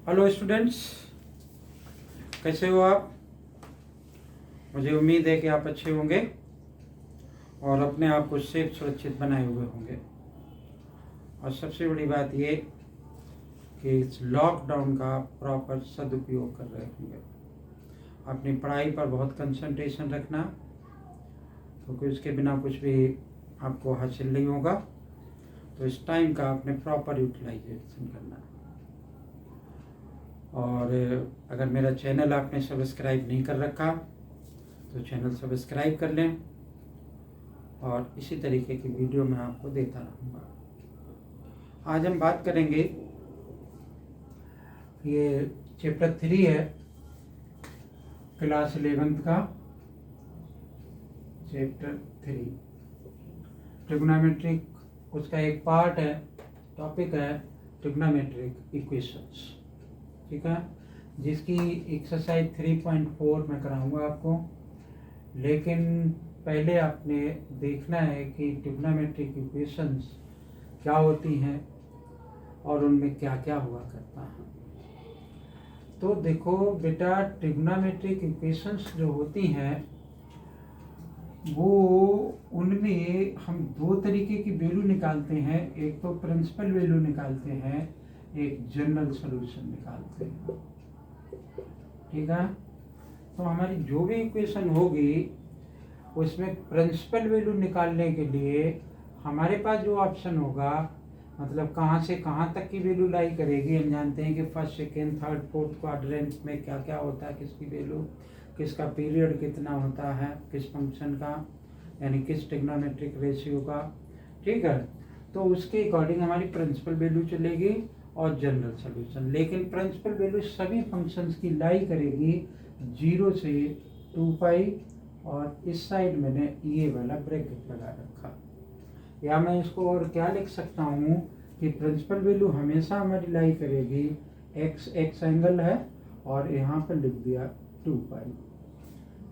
Hello students, कैसे हो आप। मुझे उम्मीद है कि आप अच्छे होंगे और अपने आप को सेफ सुरक्षित बनाए हुए होंगे। और सबसे बड़ी बात ये कि इस लॉकडाउन का प्रॉपर सदुपयोग कर रहे होंगे। अपनी पढ़ाई पर बहुत कंसंट्रेशन रखना, क्योंकि उसके बिना कुछ भी आपको हासिल नहीं होगा। तो इस टाइम का अपने प्रॉपर यूटिलाइजेशन करना। और अगर मेरा चैनल आपने सब्सक्राइब नहीं कर रखा तो चैनल सब्सक्राइब कर लें, और इसी तरीके की वीडियो मैं आपको देता रहूँगा। आज हम बात करेंगे, ये चैप्टर 3 है क्लास 11th का, चैप्टर 3 ट्रिग्नोमेट्रिक। उसका एक पार्ट है, टॉपिक है ट्रिग्नोमेट्रिक इक्वेशंस, ठीक है, जिसकी एक्सरसाइज 3.4 में कराऊंगा आपको। लेकिन पहले आपने देखना है कि ट्रिग्नोमेट्रिक इक्वेशंस क्या होती हैं और उनमें क्या क्या हुआ करता है। तो देखो बेटा, ट्रिग्नोमेट्रिक इक्वेशंस जो होती हैं वो उनमें हम दो तरीके की वैल्यू निकालते हैं। एक तो प्रिंसिपल वैल्यू निकालते हैं, एक जनरल सॉल्यूशन निकालते हैं, ठीक है। तो हमारी जो भी इक्वेशन होगी उसमें प्रिंसिपल वैल्यू निकालने के लिए हमारे पास जो ऑप्शन होगा, मतलब कहाँ से कहाँ तक की वैल्यू लाई करेगी। हम जानते हैं कि first second third fourth quadrant में क्या क्या होता है, किसकी वैल्यू, किसका पीरियड कितना होता है, किस फंक्शन का, यानी किस ट्रिग्नोमेट्रिक रेशियो का, ठीक है। तो उसके अकॉर्डिंग हमारी प्रिंसिपल वैल्यू चलेगी और जनरल सॉल्यूशन। लेकिन प्रिंसिपल वैल्यू सभी फंक्शंस की लाई करेगी 0 से 2 पाई, और इस साइड मैंने ये वाला ब्रैकेट लगा रखा। या मैं इसको और क्या लिख सकता हूँ कि प्रिंसिपल वैल्यू हमेशा हमारी लाई करेगी x एंगल है, और यहाँ पर लिख दिया 2 पाई,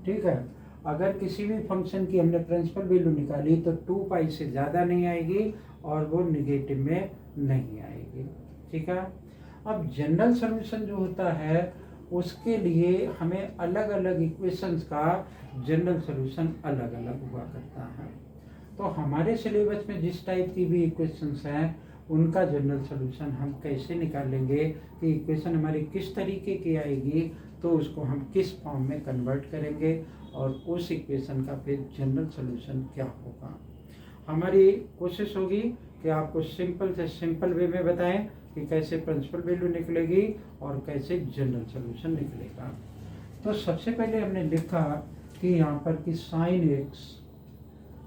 ठीक है। अगर किसी भी फंक्शन की हमने प्रिंसिपल वैल्यू निकाली तो 2 पाई से ज़्यादा नहीं आएगी और वो निगेटिव में नहीं आएगी, ठीक है। अब जनरल सॉल्यूशन जो होता है उसके लिए हमें अलग अलग इक्वेशंस का जनरल सॉल्यूशन अलग अलग हुआ करता है। तो हमारे सिलेबस में जिस टाइप की भी इक्वेशंस हैं उनका जनरल सॉल्यूशन हम कैसे निकालेंगे, कि इक्वेशन हमारी किस तरीके की आएगी तो उसको हम किस फॉर्म में कन्वर्ट करेंगे, और उस इक्वेशन का फिर जनरल सॉल्यूशन क्या होगा। हमारी कोशिश होगी कि आपको सिंपल से सिंपल वे में बताएं कि कैसे प्रिंसिपल वैल्यू निकलेगी और कैसे जनरल सॉल्यूशन निकलेगा। तो सबसे पहले हमने लिखा कि यहाँ पर कि sin x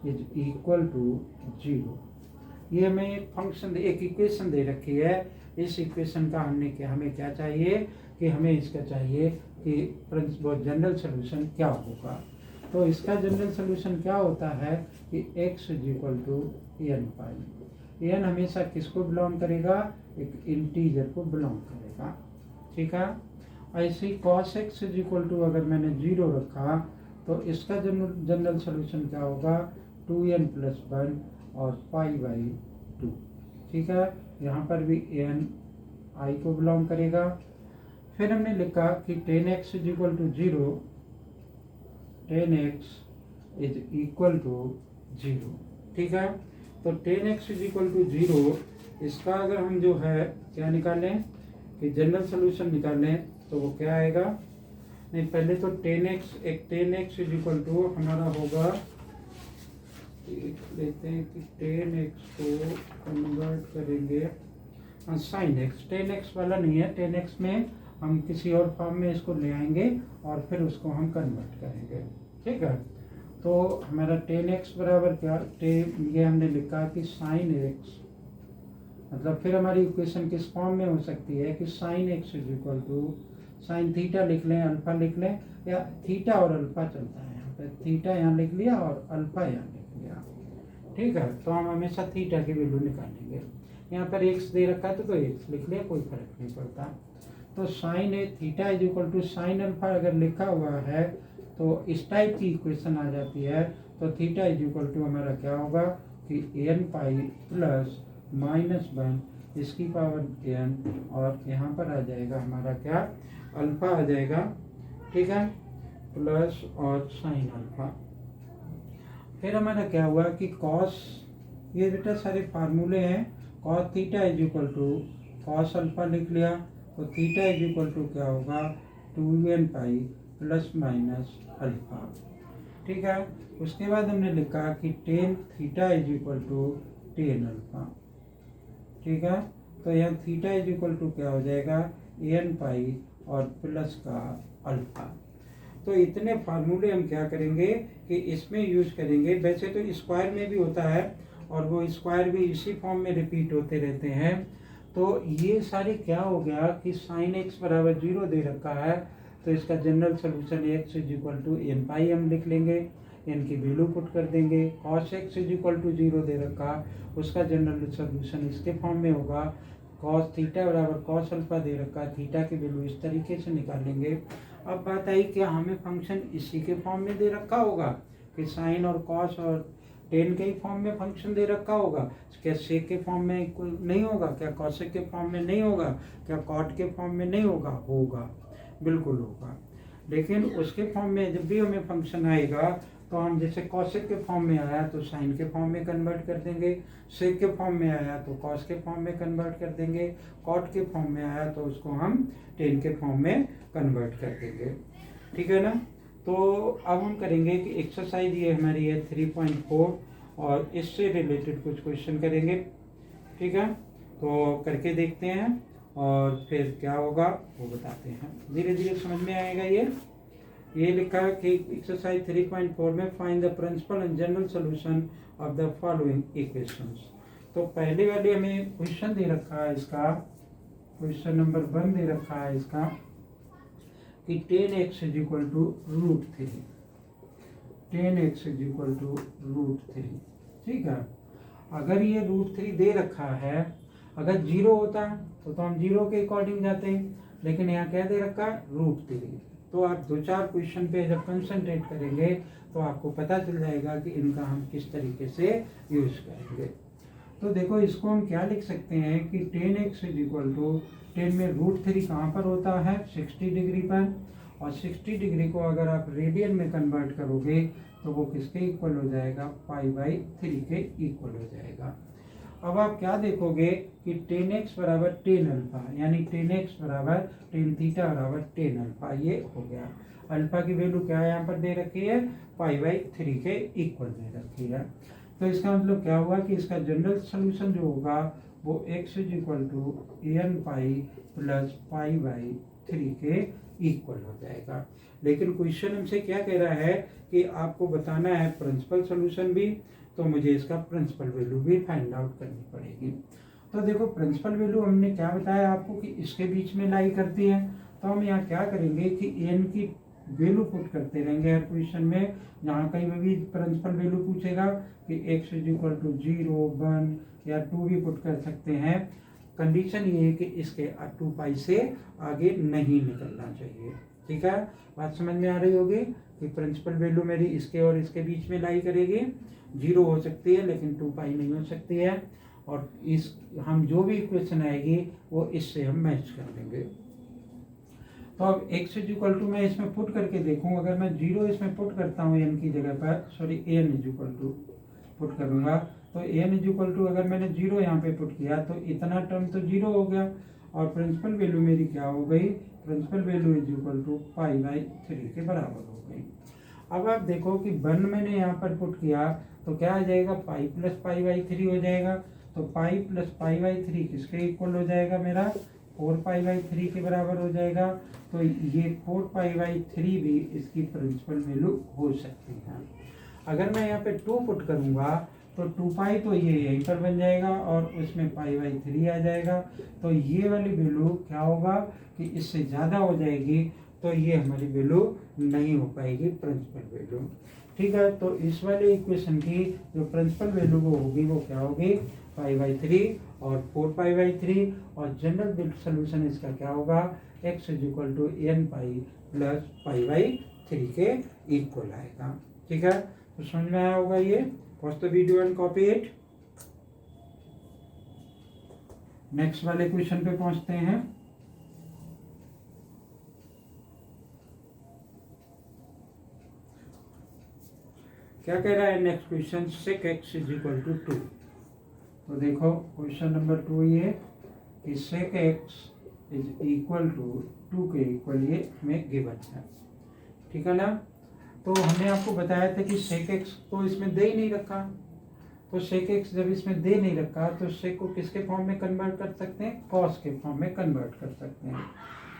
is equal to 0। ये हमें एक फंक्शन, एक इक्वेशन दे रखी है। इस इक्वेशन का हमें क्या चाहिए कि हमें इसका चाहिए कि जनरल सॉल्यूशन क्या होगा। तो इसका जनरल सॉल्यूशन क्या होता है कि x is equal to n pi. n हमेशा किसको बिलोंग करेगा, एक इंटीजर को बिलोंग करेगा, ठीक है। ऐसे ही cos x is equal to, अगर मैंने 0 रखा तो इसका जनरल सॉल्यूशन क्या होगा, 2n प्लस 1 और पाई बाई 2, ठीक है। यहाँ पर भी n i को बिलोंग करेगा। फिर हमने लिखा कि 10x is equal to 0, 10x is equal to 0, ठीक है। तो 10x इज इक्वल टू 0, इसका अगर हम जो है क्या निकालें कि जनरल सॉल्यूशन निकालें तो वो क्या आएगा। नहीं, पहले तो 10x इज इक्वल टू हमारा होगा, लेते हैं कि 10x को कन्वर्ट करेंगे sin x। 10x वाला नहीं है, 10x में हम किसी और फॉर्म में इसको ले आएंगे और फिर उसको हम कन्वर्ट करेंगे, ठीक है। तो हमारा 10x बराबर क्या, ये हमने लिखा कि sin x, मतलब फिर हमारी इक्वेशन किस फॉर्म में हो सकती है कि sin x is equal to sin theta लिख लें, अल्फा लिख लें, या थीटा और अल्फा चलता है। यहाँ पे थीटा यहाँ लिख लिया और अल्फा यहाँ लिख लिया, ठीक है। तो हम हमेशा थीटा की वैल्यू निकालेंगे। यहाँ पर x दे रखा है तो x लिख लिया, कोई फर्क नहीं पड़ता। तो sine theta is equal to sine alpha अगर लिखा हुआ है तो इस टाइप की इक्वेशन आ जाती है। तो थीटा इज इक्वल टू हमारा क्या होगा कि n पाई प्लस -1 इसकी पावर n, और यहाँ पर आ जाएगा हमारा क्या, अल्फा आ जाएगा, ठीक है, प्लस और साइन अल्फा। फिर हमारा क्या हुआ कि कॉस, ये बेटा सारे फार्मूले हैं, cos theta is equal to cos alpha लिख लिया, तो थीटा इज इक्वल टू क्या होगा 2n pi plus minus alpha, ठीक है। उसके बाद हमने लिखा कि tan theta is equal to tan alpha, ठीक है। तो यहाँ थीटा इज इक्वल टू क्या हो जाएगा n पाई और प्लस का अल्फा। तो इतने फार्मूले हम क्या करेंगे कि इसमें यूज करेंगे। वैसे तो स्क्वायर में भी होता है और वो स्क्वायर भी इसी फॉर्म में रिपीट होते रहते हैं। तो ये सारे क्या हो गया कि साइन एक्स बराबर 0 दे रखा है, तो इसका general solution X is equal to N pi हम लिख लेंगे, एन की वैल्यू पुट कर देंगे। Cos X is equal to 0 दे रखा, उसका जनरल सोल्यूशन इसके फॉर्म में होगा, कॉस थीटा बराबर कॉस अल्फा दे रखा, थीटा की वैल्यू इस तरीके से निकालेंगे। अब बात आई कि हमें फंक्शन इसी के फॉर्म में दे रखा होगा कि साइन और कॉस और टेन के ही फॉर्म में फंक्शन दे रखा होगा, क्या सेक के फॉर्म में कोई नहीं होगा, क्या कॉसेक के फॉर्म में नहीं होगा, क्या कॉट के फॉर्म में नहीं होगा, होगा, बिल्कुल होगा। लेकिन उसके फॉर्म में जब भी हमें फंक्शन आएगा तो हम जैसे कॉसेक के फॉर्म में आया तो साइन के फॉर्म में कन्वर्ट कर देंगे, सेक के फॉर्म में आया तो कॉस के फॉर्म में कन्वर्ट कर देंगे, कॉट के फॉर्म में आया तो उसको हम टेन के फॉर्म में कन्वर्ट कर देंगे, ठीक है ना। तो अब हम करेंगे कि एक्सरसाइज ये हमारी है 3.4 और इससे रिलेटेड कुछ क्वेश्चन करेंगे, ठीक है। तो करके देखते हैं और फिर क्या होगा वो बताते हैं, धीरे धीरे समझ में आएगा। ये लिखा है कि एक्सरसाइज 3.4 में find the principal and general solution of the following equations. तो पहले वाले हमें क्वेश्चन दे रखा है, इसका क्वेश्चन नंबर 1 दे रखा है इसका कि 10x is equal to √3, 10x is equal to √3, ठीक है। अगर ये √3 दे रखा है, अगर 0 होता तो हम 0 के अकॉर्डिंग जाते हैं, लेकिन यहाँ क्या दे रखा है √3। तो आप 2-4 क्वेश्चन पे जब कंसंट्रेट करेंगे तो आपको पता चल जाएगा कि इनका हम किस तरीके से यूज करेंगे। तो देखो इसको हम क्या लिख सकते हैं कि 10x इज इक्वल टू 10 में √3 कहाँ पर होता है 60 डिग्री पर, और 60 डिग्री को अगर आप रेडियन में कन्वर्ट करोगे तो वो किसके इक्वल हो जाएगा π/3 के इक्वल हो जाएगा। अब आप क्या देखोगे कि 10x बराबर 10 अल्फा, यानी 10x बराबर 10 थीटा बराबर 10 अल्फा, ये हो गया। अल्फा की वैल्यू क्या यहाँ पर दे रखी है π/3 के इक्वल दे रखी है। तो इसका मतलब क्या हुआ कि इसका जनरल सोल्यूशन जो होगा वो x is equal to n pi plus π/3 के इक्वल हो जाएगा। लेकिन क्वेश्चन हमसे क्या कह रहा है कि आपको बताना है प्रिंसिपल सोल्यूशन भी, तो मुझे इसका प्रिंसिपल वैल्यू भी फाइंड आउट करनी पड़ेगी। तो देखो प्रिंसिपल वैल्यू हमने क्या बताया आपको कि इसके बीच में लाई करती है, तो हम यहाँ क्या करेंगे कि n की वैल्यू पुट करते रहेंगे हर क्वेश्चन में। जहाँ कहीं भी प्रिंसिपल वैल्यू पूछेगा कि x इज इक्वल टू 0, 1 या 2 भी पुट कर सकते हैं। कंडीशन ये है कि इसके 2 पाई से आगे नहीं निकलना चाहिए, ठीक है। बात समझ में आ रही होगी कि प्रिंसिपल वैल्यू मेरी इसके और इसके बीच में लाई करेगी, 0 हो सकती है लेकिन 2 पाई नहीं हो सकती है, और इस हम जो भी इक्वेशन आएगी वो इससे हम मैच कर लेंगे। तो अब x इज इक्वल टू मैं इसमें पुट करके देखूं, अगर मैं 0 इसमें पुट करता हूं n की जगह पर, sorry n is equal to put करूंगा, तो n इज इक्वल टू अगर मैंने 0 यहाँ पे पुट किया तो इतना टर्म तो 0 हो गया, और प्रिंसिपल वैल्यू मेरी क्या हो गई, principal value is equal to π/3 के बराबर हो गई। अब आप देखो कि 1 मैंने यहाँ पर पुट किया तो क्या आ जाएगा π प्लस π/3 हो जाएगा। तो π प्लस π/3 किसके इक्वल हो जाएगा, मेरा 4π/3 के बराबर हो जाएगा। तो ये 4π/3 भी इसकी प्रिंसिपल वैल्यू हो सकती है। अगर मैं यहाँ पे 2 पुट करूँगा तो 2π तो ये यहीं पर बन जाएगा और उसमें π/3 आ जाएगा। तो ये वाली वैल्यू क्या होगा कि इससे ज़्यादा हो जाएगी, तो ये हमारी वैल्यू नहीं हो पाएगी प्रिंसिपल वैल्यू, ठीक है। तो इस वाले इक्वेशन की जो प्रिंसिपल वैल्यू वो होगी वो क्या होगी π/3 और 4π/3, और जनरल सोल्यूशन इसका क्या होगा x is equal to n pi plus π/3 के इक्वल आएगा, ठीक है। तो समझ में आया होगा ये। Pause the video and copy it. Next वाले क्वेश्चन पे पहुंचते हैं। क्या कह रहा है next question, sec x is equal to 2। तो देखो क्वेश्चन नंबर 2 ये कि sec x is equal to 2 के इक्वल ये में गिवन है, ठीक है ना। तो हमने आपको बताया था कि sec x तो इसमें दे ही नहीं रखा, तो sec x जब इसमें दे नहीं रखा तो sec को किसके फॉर्म में कन्वर्ट कर सकते हैं, cos के फॉर्म में कन्वर्ट कर सकते हैं।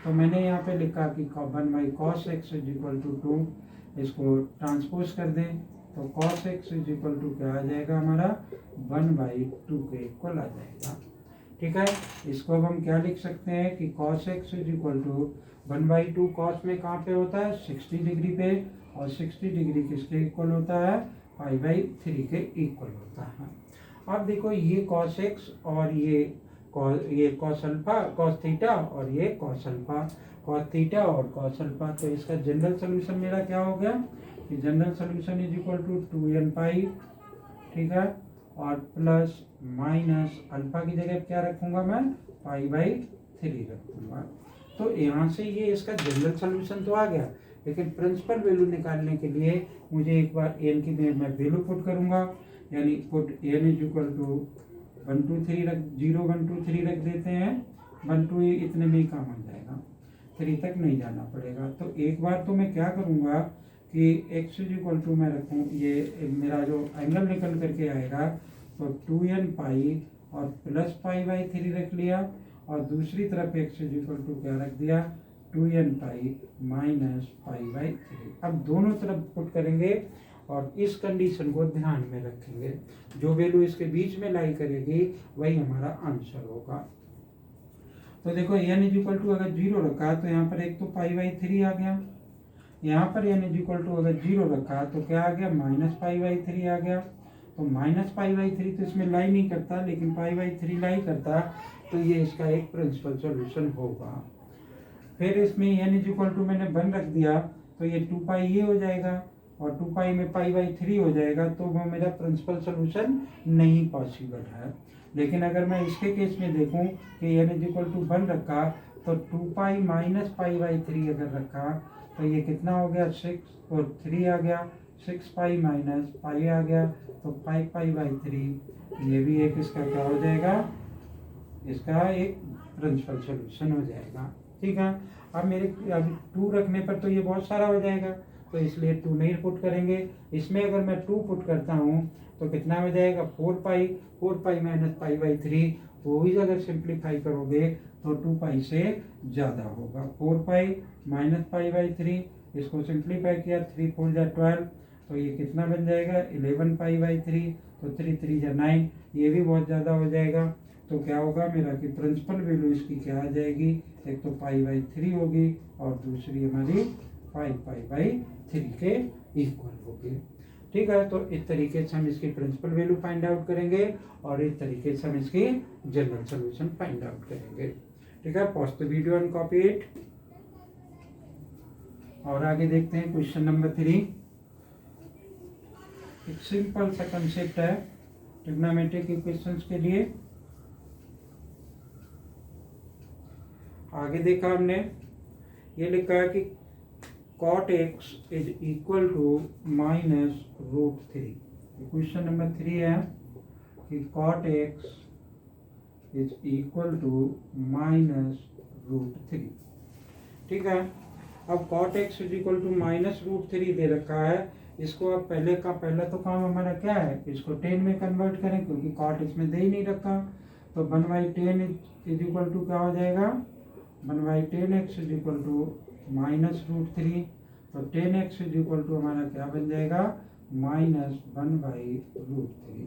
तो मैंने यहाँ पे लिखा कि 1/cos x is equal to 2, इसको ट्रांसपोज कर दें तो cos x is equal to क्या आ जाएगा हमारा 1/2 के इक्वल आ जाएगा, ठीक है। इसको अब हम क्या लिख सकते हैं कि cos x is equal to 1/2, cos में कहाँ पे होता है 60 डिग्री पे, और 60 डिग्री किसके इक्वल होता है π/3 के इक्वल होता है। अब देखो ये cos x और ये cos अल्फा cos थीटा और ये cos अल्फा cos थीटा और cos अल्फा, तो इसका जनरल सोल्यूशन मेरा क्या हो गया कि general solution is equal to 2n pi, ठीक है, और प्लस माइनस अल्फा की जगह क्या रखूंगा मैं π/3 रखूंगा। तो यहाँ से ये इसका जनरल सोल्यूशन तो आ गया, लेकिन प्रिंसिपल वैल्यू निकालने के लिए मुझे एक बार एन की मैं वैल्यू पुट करूंगा, यानी put n is equal to 1 2 3 रख 0 1 2 3 रख देते हैं, 1 2 इतने में ही काम हो जाएगा, 3 तक नहीं जाना पड़ेगा। तो एक बार तो मैं क्या करूँगा कि x इज इक्वल टू मैं रखूँ, ये मेरा जो एंगल निकल करके आएगा तो 2n पाई और प्लस π/3 रख लिया, और दूसरी तरफ x इज इक्वल टू क्या रख दिया 2n पाई माइनस π/3। अब दोनों तरफ पुट करेंगे और इस कंडीशन को ध्यान में रखेंगे, जो वैल्यू इसके बीच में लाई करेगी वही हमारा आंसर होगा। तो देखो n इज इक्वल टू अगर 0 रखा तो यहाँ पर एक तो π/3 आ गया, यहाँ पर n इज इक्वल टू अगर 0 रखा तो क्या आ गया माइनस π/3 आ गया। तो माइनस π/3 तो इसमें लाई नहीं करता, लेकिन π/3 लाई करता, तो ये इसका एक प्रिंसिपल सॉल्यूशन होगा। फिर इसमें n इज इक्वल टू मैंने 1 रख दिया तो ये 2 पाई ये हो जाएगा, और 2 पाई में π/3 हो जाएगा, तो वो मेरा प्रिंसिपल सॉल्यूशन नहीं पॉसिबल है। लेकिन अगर मैं इसके केस में देखूं कि n इज इक्वल टू 1 रखा तो 2 पाई माइनस π/3 अगर रखा तो ये कितना हो गया 6 और 3 आ गया, 6 पाई माइनस पाई आ गया, तो 5 π/3, ये भी एक इसका क्या हो जाएगा, इसका एक प्रिंसिपल सॉल्यूशन हो जाएगा, ठीक है। अब मेरे अभी 2 रखने पर तो ये बहुत सारा हो जाएगा, तो इसलिए 2 नहीं पुट करेंगे। इसमें अगर मैं 2 पुट करता हूँ तो कितना हो जाएगा 4 पाई माइनस π/3, वो भी अगर सिंप्लीफाई करोगे तो 2 पाई से ज़्यादा होगा। 4 पाई माइनस π/3, इसको सिंप्लीफाई किया 3 4 जा 12, तो ये कितना बन जाएगा 11 π/3, तो 3 3 जा 9, ये भी बहुत ज़्यादा हो जाएगा। तो क्या होगा मेरा कि प्रिंसिपल वैल्यू इसकी क्या आ जाएगी, एक तो π/3 होगी और दूसरी हमारी 5 π/3 के इक्वल होगी, ठीक है। तो इस तरीके से हम इसकी प्रिंसिपल वैल्यू फाइंड आउट करेंगे और इस तरीके से हम इसकी जनरल सोल्यूशन फाइंड आउट करेंगे, ठीक है। Pause the video and copy it. और आगे देखते हैं क्वेश्चन नंबर 3। एक सिंपल सा कंसेप्ट है ट्रिग्नोमेट्रिक इक्वेशंस के लिए। आगे देखा हमने, ये लिखा है कि cot x is equal to -√3। Question number 3 है कि cot x is equal to -√3, ठीक है। अब cot x is equal to -√3 दे रखा है, इसको अब पहले का पहला तो काम हमारा क्या है, इसको 10 में कन्वर्ट करें, क्योंकि cot इसमें दे ही नहीं रखा। तो 1/10 इज इक्वल टू क्या हो जाएगा 1/10x इज इक्वल टू -√3, तो 10x इज इक्वल टू हमारा क्या बन जाएगा -1/√3,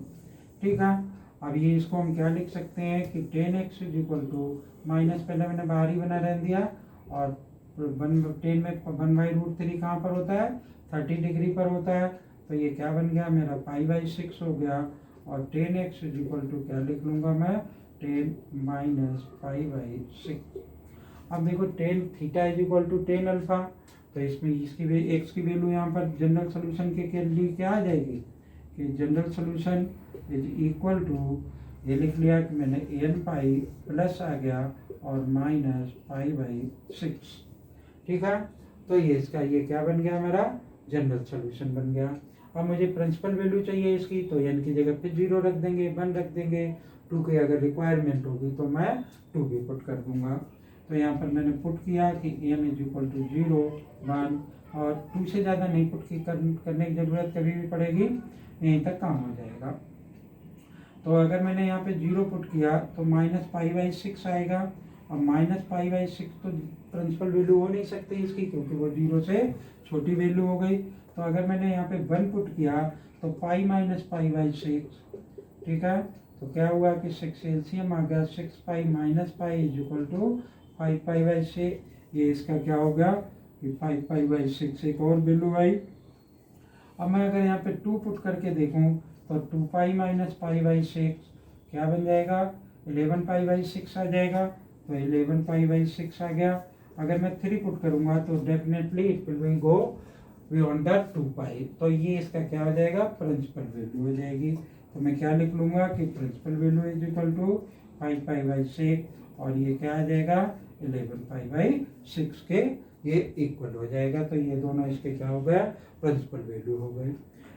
ठीक है। अब ये इसको हम क्या लिख सकते हैं कि 10x is equal to minus, पहले मैंने बाहर ही बना रहने दिया, और 10 में 1/√3 कहाँ पर होता है 30 डिग्री पर होता है, तो ये क्या बन गया मेरा π/6 हो गया, और 10x इज इक्वल टू क्या लिख लूँगा मैं 10 माइनस π/6। अब देखो 10 theta is equal to 10 alpha, तो इसमें इसकी एक्स की वैल्यू यहाँ पर जनरल सोल्यूशन के लिए क्या आ जाएगी कि general solution is equal to ये लिख लिया कि मैंने n पाई प्लस आ गया और माइनस पाई बाई 6। ठीक है, तो ये इसका ये क्या बन गया, मेरा जनरल सोल्यूशन बन गया। अब मुझे प्रिंसिपल वैल्यू चाहिए इसकी, तो n की जगह पे 0 रख देंगे, 1 रख देंगे। 2 की अगर रिक्वायरमेंट होगी तो मैं 2 भी पुट कर दूंगा। तो यहाँ पर मैंने पुट किया कि n इज इक्वल टू 0, 1 और 2 से ज़्यादा नहीं पुट करने की ज़रूरत कभी भी पड़ेगी, यहीं तक काम हो जाएगा। तो अगर मैंने यहाँ पे 0 पुट किया तो माइनस पाई बाई 6 आएगा, और माइनस पाई बाई 6 तो प्रिंसिपल वैल्यू हो नहीं सकती इसकी, क्योंकि वो 0 से छोटी वैल्यू हो गई। तो अगर मैंने यहाँ पे 1 पुट किया तो पाई माइनस पाई बाई 6। ठीक है, तो क्या हुआ कि 6 एलसीएम आ गया, 6 pi minus pi is equal to 5 pi by 6। ये इसका क्या हो गया कि 5 पाई बाई 6 एक और वैल्यू आई। अब मैं अगर यहाँ पे 2 पुट करके देखूँ तो 2 पाई माइनस पाई बाई 6 क्या बन जाएगा, 11 पाई बाई 6 आ जाएगा। तो 11 पाई बाई 6 आ गया। अगर मैं 3 पुट करूँगा तो definitely it will go beyond the 2 पाई। तो ये इसका क्या हो जाएगा, प्रिंसिपल वैल्यू हो जाएगी। तो मैं क्या लिख लूँगा कि principal value is equal to 5 pi by 6, और ये क्या आ जाएगा 11 पाई बाई 6 के ये इक्वल हो जाएगा। तो ये दोनों इसके क्या हो गया, प्रिंसिपल वैल्यू हो गए।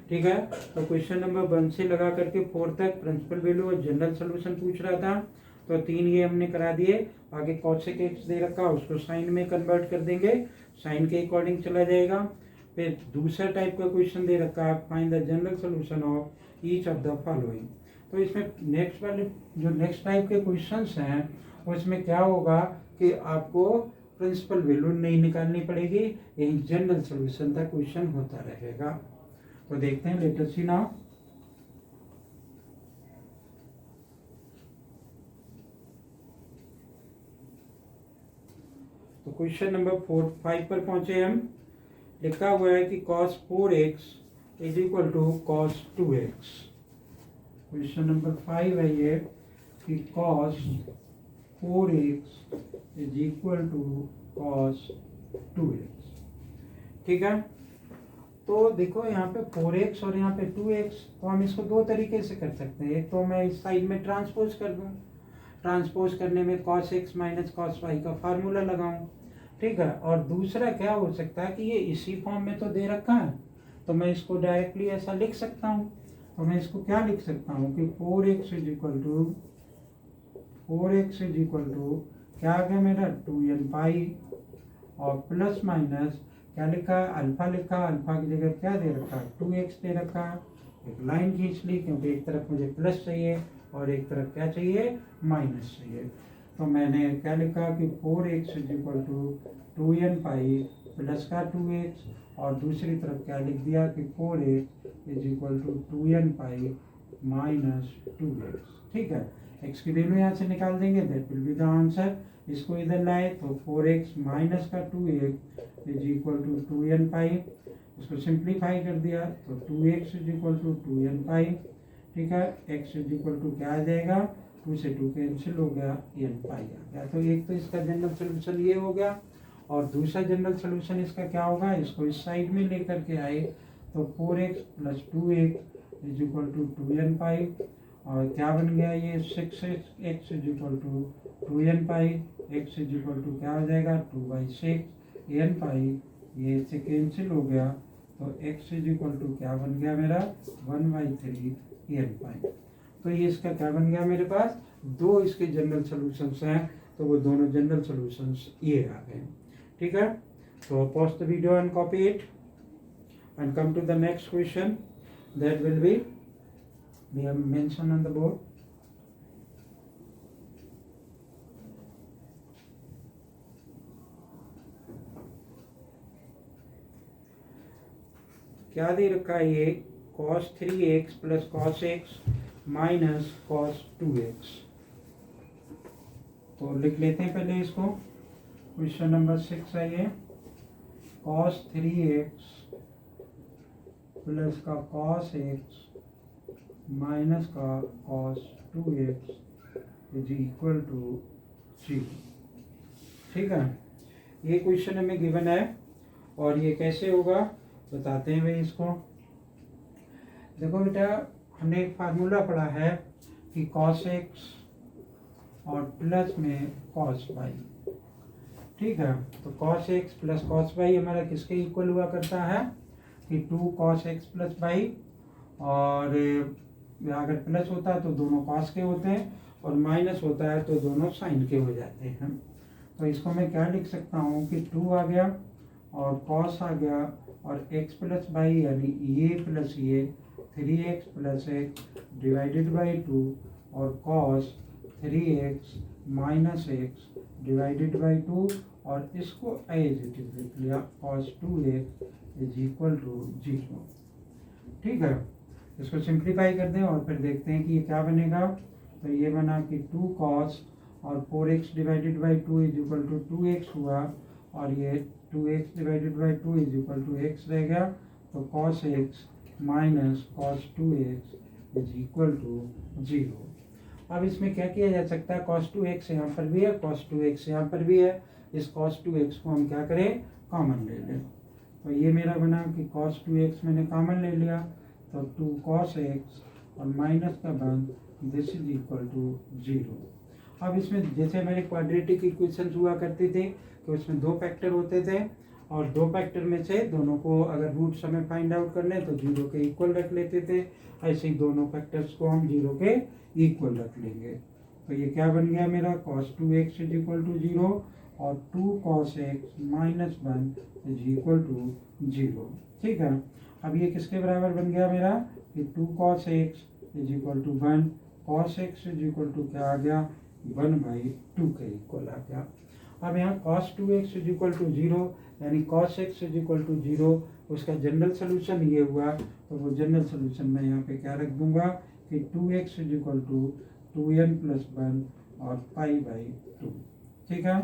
ठीक है, तो क्वेश्चन नंबर 1 से लगा करके 4 तक प्रिंसिपल वैल्यू और जनरल सोल्यूशन पूछ रहा था। तो 3 ये हमने करा दिए। आगे कॉसेक एक्स दे रखा, उसको साइन में कन्वर्ट कर देंगे, साइन के अकॉर्डिंग चला जाएगा। फिर दूसरा टाइप का क्वेश्चन दे रखा है, find the general solution of each of the following. तो इसमें नेक्स्ट वाले जो नेक्स्ट टाइप के क्वेश्चंस हैं उसमें क्या होगा कि आपको प्रिंसिपल वैल्यू नहीं निकालनी पड़ेगी, यही जनरल सोल्यूशन का क्वेश्चन होता रहेगा। तो देखते हैं, लेट अस सी नाउ। तो क्वेश्चन नंबर 5 पर पहुंचे हम। लिखा हुआ है कि cos 4x is equal to cos 2x। Question number 5 है ये कि cos 4x is equal to cos 2x। ठीक है, तो देखो यहाँ पे 4x और यहाँ पे 2x, तो हम इसको दो तरीके से कर सकते हैं। एक तो मैं इस साइड में ट्रांसपोज कर दूँ, ट्रांसपोज करने में cos x minus cos y का फार्मूला लगाऊं। ठीक है, और दूसरा क्या हो सकता है कि ये इसी फॉर्म में तो दे रखा है, तो मैं इसको डायरेक्टली ऐसा लिख सकता हूँ। तो मैं इसको क्या लिख सकता हूँ कि 4x इज इक्वल टू क्या आ गया मेरा 2n पाई, और प्लस माइनस क्या लिखा है, अल्फा लिखा, अल्फा की जगह क्या दे रखा है 2x दे रखा है। एक लाइन खींच ली, क्योंकि एक तरफ मुझे प्लस चाहिए और एक तरफ क्या चाहिए, माइनस चाहिए। तो मैंने क्या लिखा कि 4x is equal to 2n pi plus का 2x, और दूसरी तरफ क्या लिख दिया कि 4x is equal to 2n pi minus 2x। ठीक है, x की वैल्यू यहाँ से निकाल देंगे, that will be the answer. इसको इधर लाए तो 4x माइनस का 2x is equal to 2n पाई, इसको सिंप्लीफाई कर दिया तो 2x is equal to 2n pi. ठीक है, x इज इक्वल टू क्या आ जाएगा, 2 से 2 कैंसिल हो गया, n पाई आ गया। तो एक तो इसका जनरल सोल्यूशन ये हो गया, और दूसरा जनरल सोल्यूशन इसका क्या होगा, इसको इस साइड में लेकर के आए तो 4x plus 2x is equal to 2n pi, और क्या बन गया ये 6x is equal to 2n pi, x is equal to क्या हो जाएगा 2/6 n पाई, ये इससे कैंसिल हो गया। तो x इज इक्वल टू क्या बन गया मेरा 1/3 n पाई। तो ये इसका क्या बन गया, मेरे पास दो इसके जनरल सॉल्यूशंस हैं, तो वो दोनों जनरल सॉल्यूशंस ये आ गए। ठीक है, तो pause the video and copy it and come to the next question that will be we have mentioned on the board. क्या दे रखा है ये cos 3x plus cos x minus cos 2x। तो लिख लेते हैं पहले इसको। क्वेश्चन नंबर 6 है ये, cos 3x प्लस का cos x माइनस का cos 2x is equal to 0। ठीक है, ये क्वेश्चन हमें गिवन है, और ये कैसे होगा बताते हैं भाई इसको। देखो बेटा, हमने एक फार्मूला पढ़ा है कि cos x और प्लस में cos y। ठीक है, तो cos x plus cos y हमारा किसके इक्वल हुआ करता है कि 2 cos x प्लस y, और अगर प्लस होता है तो दोनों cos के होते हैं और माइनस होता है तो दोनों साइन के हो जाते हैं। तो इसको मैं क्या लिख सकता हूँ कि 2 आ गया और cos आ गया और x प्लस y यानी ये प्लस ये 3x plus x divided by 2 और cos 3x minus x divided by 2, और इसको एज इट इज लिख लिया cos 2x is equal to 0। ठीक है, इसको सिंप्लीफाई कर दें और फिर देखते हैं कि ये क्या बनेगा। तो ये बना कि 2 cos और 4x divided by 2 is equal to 2x हुआ, और ये 2x divided by 2 is equal to x रह गया। तो cos x minus cos 2x is equal to 0। अब इसमें क्या किया जा सकता है, cos 2x यहाँ पर भी है, cos 2x यहाँ पर भी है। इस cos 2x को हम क्या करें, कॉमन ले लें। तो ये मेरा बना कि cos 2x मैंने कॉमन ले लिया, तो 2 cos x और माइनस का बंद दिस इज इक्वल टू 0। अब इसमें जैसे हमारे क्वाड्रेटिक इक्वेशंस हुआ करते थे कि उसमें 2 फैक्टर होते थे, और 2 फैक्टर में से दोनों को अगर रूट्स हमें फाइंड आउट कर लें तो 0 के इक्वल रख लेते थे। ऐसे ही दोनों फैक्टर्स को हम 0 के इक्वल रख लेंगे। तो ये क्या बन गया मेरा, cos 2x is equal to 0 और 2 cos x minus 1 is equal to 0। ठीक है, अब ये किसके बराबर बन गया मेरा कि 2 cos x is equal to 1, cos x is equal to क्या आ गया 1/2 के इक्वल आ गया। अब यहाँ cos 2x is equal to 0 यानी cos x is equal to 0, उसका जनरल सोल्यूशन ये हुआ। तो वो जनरल सोल्यूशन मैं यहाँ पे क्या रख दूंगा कि 2x is equal to 2n plus 1 और π/2। ठीक है,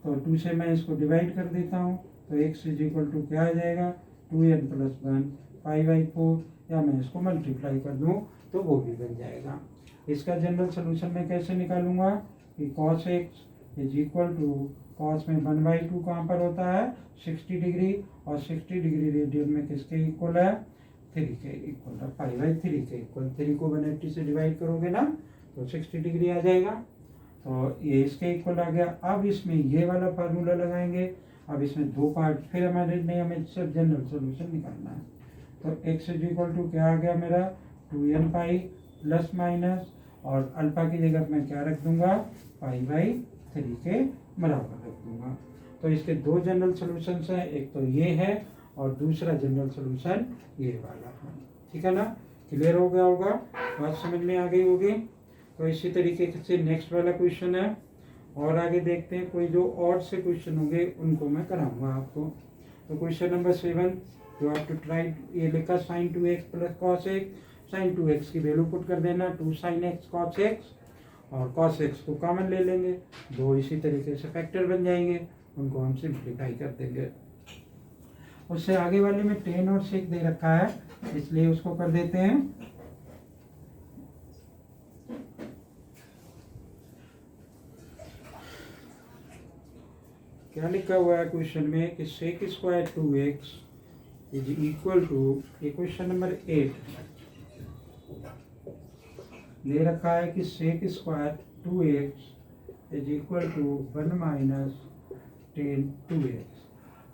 तो 2 से मैं इसको डिवाइड कर देता हूँ, तो x इज इक्वल टू क्या आ जाएगा 2n प्लस 1 π/4, या मैं इसको मल्टीप्लाई कर दूँ तो वो भी बन जाएगा। इसका जनरल सोल्यूशन मैं कैसे निकालूंगा कि cos x is equal to cos में 1/2 कहाँ पर होता है 60 डिग्री, और 60 डिग्री रेडियन में किसके इक्वल है 3 के इक्वल है, π/3 के इक्वल। 3 को 180 से डिवाइड करोगे ना तो 60 डिग्री आ जाएगा, तो ये इसके इक्वल आ गया। अब इसमें ये वाला फार्मूला लगाएंगे। अब इसमें 2 पार्ट फिर हमारे नहीं, हमें सिर्फ जनरल सोल्यूशन निकालना है। तो x इज इक्वल टू क्या आ गया मेरा 2n पाई प्लस माइनस, और अल्फा की जगह मैं क्या रख दूंगा π/3 के बराबर रख दूंगा। तो इसके 2 जनरल सोल्यूशंस हैं, एक तो ये है और दूसरा जनरल सोल्यूशन ये वाला है। ठीक है ना, क्लियर हो गया होगा, बात समझ में आ गई होगी। तो इसी तरीके से नेक्स्ट वाला क्वेश्चन है, और आगे देखते हैं कोई जो और से क्वेश्चन होंगे उनको मैं कराऊंगा आपको। तो question number 7 you have to try, ये लिखा sin 2x plus cos x, sin 2x की वैल्यू पुट कर देना 2 sin x cos x, और cos x को कॉमन ले लेंगे, 2 इसी तरीके से फैक्टर बन जाएंगे, उनको हम सिंप्लीफाई कर देंगे। उससे आगे वाले में 10 और sec दे रखा है, इसलिए उसको कर देते हैं। क्या लिखा हुआ है क्वेश्चन में कि sec square 2x is equal to, ये क्वेश्चन नंबर 8 दे रखा है कि sec square 2x is equal to 1 minus 10 2x।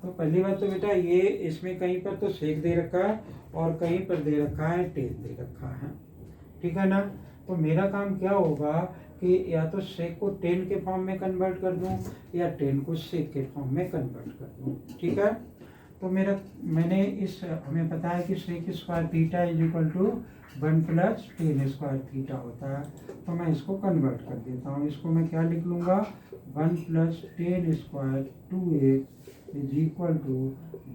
तो पहली बात तो बेटा ये इसमें कहीं पर तो sec दे रखा है और कहीं पर दे रखा है 10 दे रखा है। ठीक है ना, तो मेरा काम क्या होगा कि या तो sec को 10 के फॉर्म में कन्वर्ट कर दूं या 10 को sec के फॉर्म में कन्वर्ट कर दूं। ठीक है, तो मैंने इस हमें पता है कि sec square theta is equal to 1 plus 10 square theta होता है, तो मैं इसको कन्वर्ट कर देता हूँ। इसको मैं क्या लिख लूँगा 1 plus 10 square 2x is equal to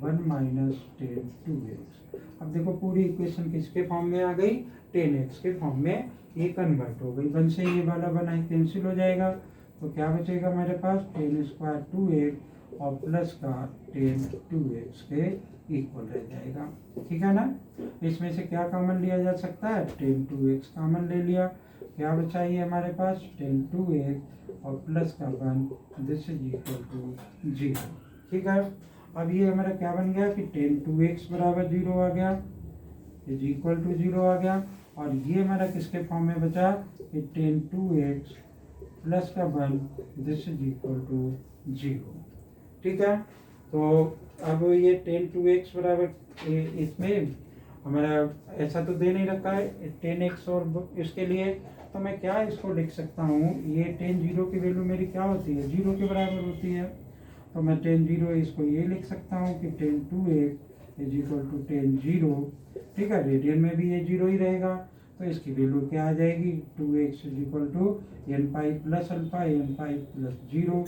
1 minus 10 2x। अब देखो पूरी इक्वेशन किसके फॉर्म में आ गई 10x के फॉर्म में ये कन्वर्ट हो गई। 1 से ये वाला बना कैंसिल हो जाएगा, तो क्या बचेगा मेरे पास 10 स्क्वायर 2x और प्लस का 10 2x के इक्वल रह जाएगा। ठीक है ना, इसमें से क्या कॉमन लिया जा सकता है 10 2x कॉमन ले लिया, क्या बचा ये हमारे पास 10 2x और प्लस का 1 दिस इज इक्वल टू 0। ठीक है, अब ये हमारा क्या बन गया कि 10 2x बराबर 0 आ गया, इज इक्वल टू 0 आ गया, और ये हमारा किसके फॉर्म में बचा कि टेन 2x प्लस का 1 दिस इज इक्वल टू 0। ठीक है, तो अब ये टेन 2x बराबर इसमें हमारा ऐसा तो दे नहीं रखा है 10x और इसके लिए, तो मैं क्या इसको लिख सकता हूँ, ये टेन 0 की वैल्यू मेरी क्या होती है, 0 के बराबर होती है। तो मैं टेन 0 इसको ये लिख सकता हूँ कि tan 2x is equal to tan 0। ठीक है, रेडियन में भी ये 0 ही रहेगा, तो इसकी वैल्यू क्या आ जाएगी, 2x is equal to N pi plus alpha n pi plus 0।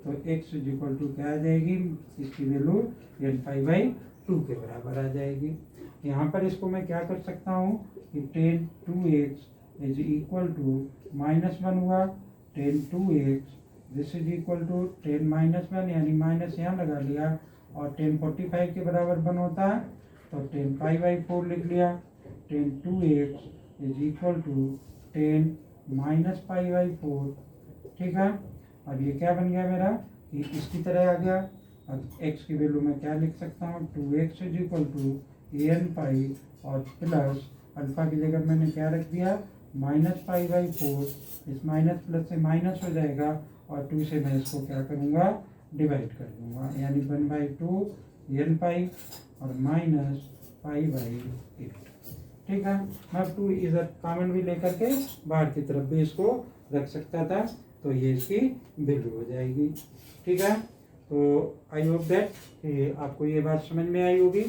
तो x इज इक्वल टू क्या आ जाएगी, इसकी वैल्यू एन पाई बाई 2 के बराबर आ जाएगी। यहाँ पर इसको मैं क्या कर सकता हूँ कि tan 2x is equal to -1 हुआ, tan 2x this is equal to tan -1 यानी माइनस यहाँ लगा लिया, और टेन 45 के बराबर 1 होता है तो टेन पाई बाई 4 लिख लिया। Tan 2x is equal to tan minus pi by 4। ठीक है, अब ये क्या बन गया मेरा, ये इसकी तरह आ गया। अब x की वैल्यू मैं क्या लिख सकता हूँ, 2x is equal to N pi और प्लस अल्फा की जगह मैंने क्या रख दिया, माइनस पाई बाई 4। इस माइनस प्लस से माइनस हो जाएगा और 2 से मैं इसको क्या करूँगा, डिवाइड कर दूँगा, यानी 1/2 एन पाई और माइनस पाई बाई 8। ठीक है, मैं 2 इधर कॉमन भी लेकर के बाहर की तरफ भी इसको रख सकता था, तो ये इसकी वैल्यू हो जाएगी। ठीक है, तो आई होप दैट आपको ये बात समझ में आई होगी।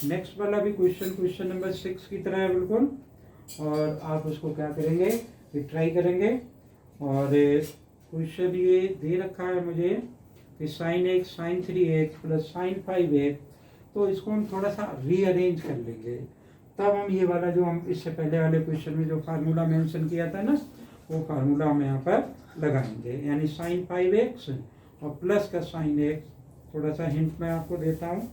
नेक्स्ट वाला भी क्वेश्चन नंबर 6 की तरह है बिल्कुल, और आप उसको क्या करेंगे, ट्राई करेंगे। और क्वेश्चन ये दे रखा है मुझे कि sine x sine 3x plus sine 5x, तो इसको हम थोड़ा सा रीअरेंज कर लेंगे, तब हम ये वाला जो हम इससे पहले वाले क्वेश्चन में जो फार्मूला मेंशन किया था ना, वो फार्मूला हम यहाँ पर लगाएंगे, यानी साइन 5x और प्लस का साइन x। थोड़ा सा हिंट मैं आपको देता हूँ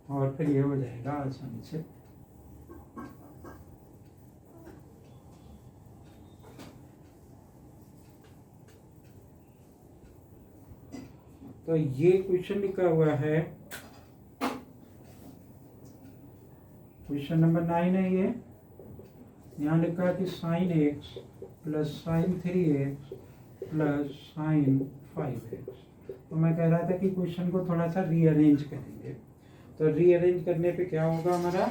और फिर ये हो जाएगा आसानी से। तो ये क्वेश्चन लिखा हुआ है, क्वेश्चन नंबर 9 है ये। यहाँ लिखा है कि sine x plus sine 3x plus sine 5x। तो मैं कह रहा था कि क्वेश्चन को थोड़ा सा रीअरेंज करेंगे, तो रीअरेंज करने पे क्या होगा हमारा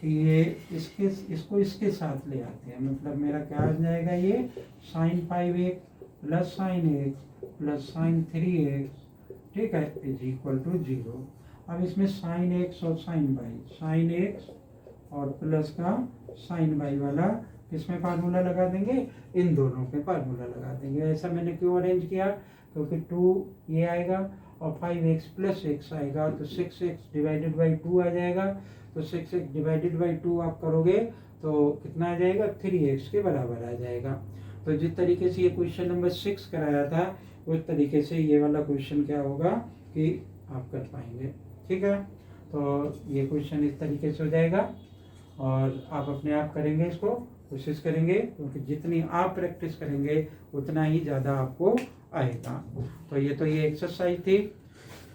कि ये इसको इसके साथ ले आते हैं, मतलब मेरा क्या आ जाएगा, ये sine 5x plus sine x plus sine 3x, ठीक है, इज इक्वल टू 0। अब इसमें साइन x और साइन बाई, साइन x और प्लस का साइन बाई वाला किसमें फार्मूला लगा देंगे, इन दोनों पे फार्मूला लगा देंगे। ऐसा मैंने क्यों अरेंज किया, क्योंकि 2 ये आएगा और 5x प्लस x आएगा, तो 6x डिवाइडेड बाई 2 आ जाएगा। तो 6x डिवाइडेड बाई 2 आप करोगे तो कितना आ जाएगा, 3x के बराबर आ जाएगा। तो जिस तरीके से ये क्वेश्चन नंबर 6 कराया था, उस तरीके से ये वाला क्वेश्चन क्या होगा कि आप कर पाएंगे। ठीक है, तो ये क्वेश्चन इस तरीके से हो जाएगा, और आप अपने आप करेंगे, इसको कोशिश करेंगे, क्योंकि जितनी आप प्रैक्टिस करेंगे उतना ही ज़्यादा आपको आएगा। तो ये एक्सरसाइज थी।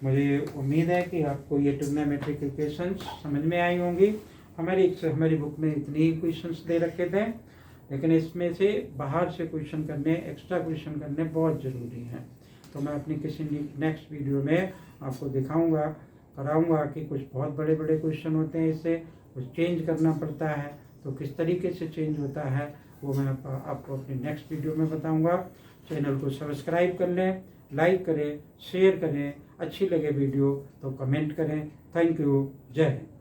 मुझे उम्मीद है कि आपको ये ट्रिग्नोमेट्रिक इक्वेशंस समझ में आई होंगी। हमारी बुक में इतनी क्वेश्चंस दे रखे थे, लेकिन इसमें से बाहर से क्वेश्चन करने, एक्स्ट्रा क्वेश्चन करने बहुत ज़रूरी हैं। तो मैं अपनी किसी नेक्स्ट वीडियो में आपको दिखाऊंगा, कराऊंगा कि कुछ बहुत बड़े बड़े क्वेश्चन होते हैं, इससे कुछ चेंज करना पड़ता है, तो किस तरीके से चेंज होता है वो मैं आपको अपनी नेक्स्ट वीडियो में बताऊंगा। चैनल को सब्सक्राइब कर लें, लाइक करें, शेयर करें, अच्छी लगे वीडियो तो कमेंट करें। थैंक यू, जय हिंद।